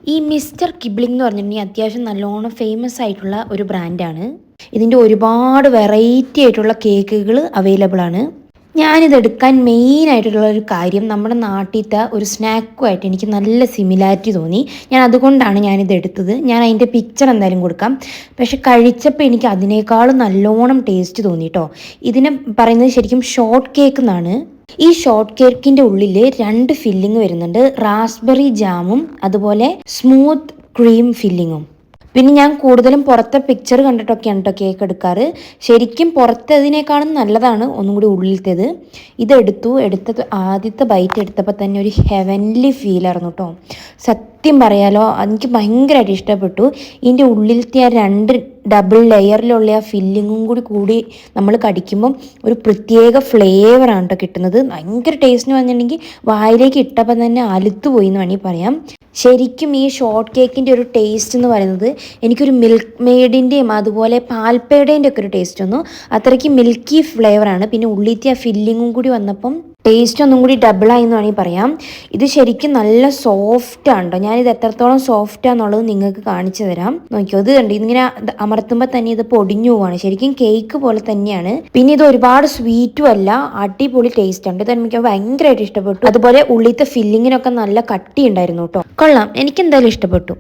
ഈ മിസ്റ്റർ കിബ്ലിംഗ് എന്ന് പറഞ്ഞിട്ടുണ്ടെങ്കിൽ അത്യാവശ്യം നല്ലോണം ഫേമസ് ആയിട്ടുള്ള ഒരു ബ്രാൻഡാണ്. ഇതിൻ്റെ ഒരുപാട് വെറൈറ്റി ആയിട്ടുള്ള കേക്കുകൾ അവൈലബിൾ ആണ്. ഞാനിത് എടുക്കാൻ മെയിൻ ആയിട്ടുള്ള ഒരു കാര്യം നമ്മുടെ നാട്ടിലത്തെ ഒരു സ്നാക്കുമായിട്ട് എനിക്ക് നല്ല സിമിലാരിറ്റി തോന്നി. ഞാനിത് എടുത്തത്. ഞാൻ അതിൻ്റെ പിക്ചർ എന്തായാലും കൊടുക്കാം. പക്ഷെ കഴിച്ചപ്പോൾ എനിക്ക് അതിനേക്കാളും നല്ലോണം ടേസ്റ്റ് തോന്നി കേട്ടോ. ഇതിനെ പറയുന്നത് ശരിക്കും ഷോർട്ട് കേക്ക് എന്നാണ്. ഈ ഷോർട്ട് കേക്കിൻ്റെ ഉള്ളിൽ 2 ഫില്ലിങ് വരുന്നുണ്ട്. റാസ്ബെറി ജാമും അതുപോലെ സ്മൂത്ത് ക്രീം ഫില്ലിങ്ങും. പിന്നെ ഞാൻ കൂടുതലും പുറത്തെ പിക്ചർ കണ്ടിട്ടൊക്കെയാണ് കേട്ടോ കേക്ക് എടുക്കാറ്. ശരിക്കും പുറത്തതിനേക്കാളും നല്ലതാണ് ഒന്നും കൂടി ഉള്ളിലത്തേത്. എടുത്തത് ആദ്യത്തെ ബൈറ്റ് എടുത്തപ്പോൾ തന്നെ ഒരു ഹെവൻലി ഫീലായിരുന്നു കേട്ടോ. സത്യം പറയാലോ, എനിക്ക് ഭയങ്കരമായിട്ട് ഇഷ്ടപ്പെട്ടു. ഇതിൻ്റെ ഉള്ളിലത്തെ ആ 2 ഡബിൾ ലെയറിലുള്ള ആ ഫില്ലിങ്ങും കൂടി നമ്മൾ കടിക്കുമ്പം ഒരു പ്രത്യേക ഫ്ലേവറാണ് കേട്ടോ കിട്ടുന്നത്. ഭയങ്കര ടേസ്റ്റിന് വന്നിട്ടുണ്ടെങ്കിൽ വായിലേക്ക് ഇട്ടപ്പോൾ തന്നെ അലുത്ത് പോയി എന്ന് വേണമെങ്കിൽ പറയാം. ശരിക്കും ഈ ഷോർട്ട് കേക്കിൻ്റെ ഒരു ടേസ്റ്റ് എന്ന് പറയുന്നത് എനിക്കൊരു മിൽക്ക് മെയ്ഡിൻ്റെയും അതുപോലെ പാൽപ്പേടേൻ്റെ ഒക്കെ ഒരു ടേസ്റ്റ് വന്നു. അത്രയ്ക്ക് മിൽക്കി ഫ്ലേവറാണ്. പിന്നെ ഉള്ളിലത്തെ ആ ഫില്ലിങ്ങും കൂടി വന്നപ്പം ടേസ്റ്റ് ഒന്നും കൂടി ഡബിളായി എന്ന് വേണമെങ്കിൽ പറയാം. ഇത് ശരിക്കും നല്ല സോഫ്റ്റാണ് കേട്ടോ. ഞാനിത് എത്രത്തോളം സോഫ്റ്റാന്നുള്ളത് നിങ്ങൾക്ക് കാണിച്ചു തരാം. നോക്കിയോ, ഇത് കണ്ട് ഇതിങ്ങനെ അമർത്തുമ്പോൾ തന്നെ ഇത് പൊടിഞ്ഞു പോവാണ്. ശരിക്കും കേക്ക് പോലെ തന്നെയാണ്. പിന്നെ ഇത് ഒരുപാട് സ്വീറ്റും അല്ല, അടിപൊളി ടേസ്റ്റ് ഉണ്ട്. ഇത് എനിക്ക് ഭയങ്കരമായിട്ട് ഇഷ്ടപ്പെട്ടു. അതുപോലെ ഉള്ളിലത്തെ ഫില്ലിങ്ങിനൊക്കെ നല്ല കട്ടി ഉണ്ടായിരുന്നു കേട്ടോ. കൊള്ളാം, എനിക്ക് എന്തായാലും ഇഷ്ടപ്പെട്ടു.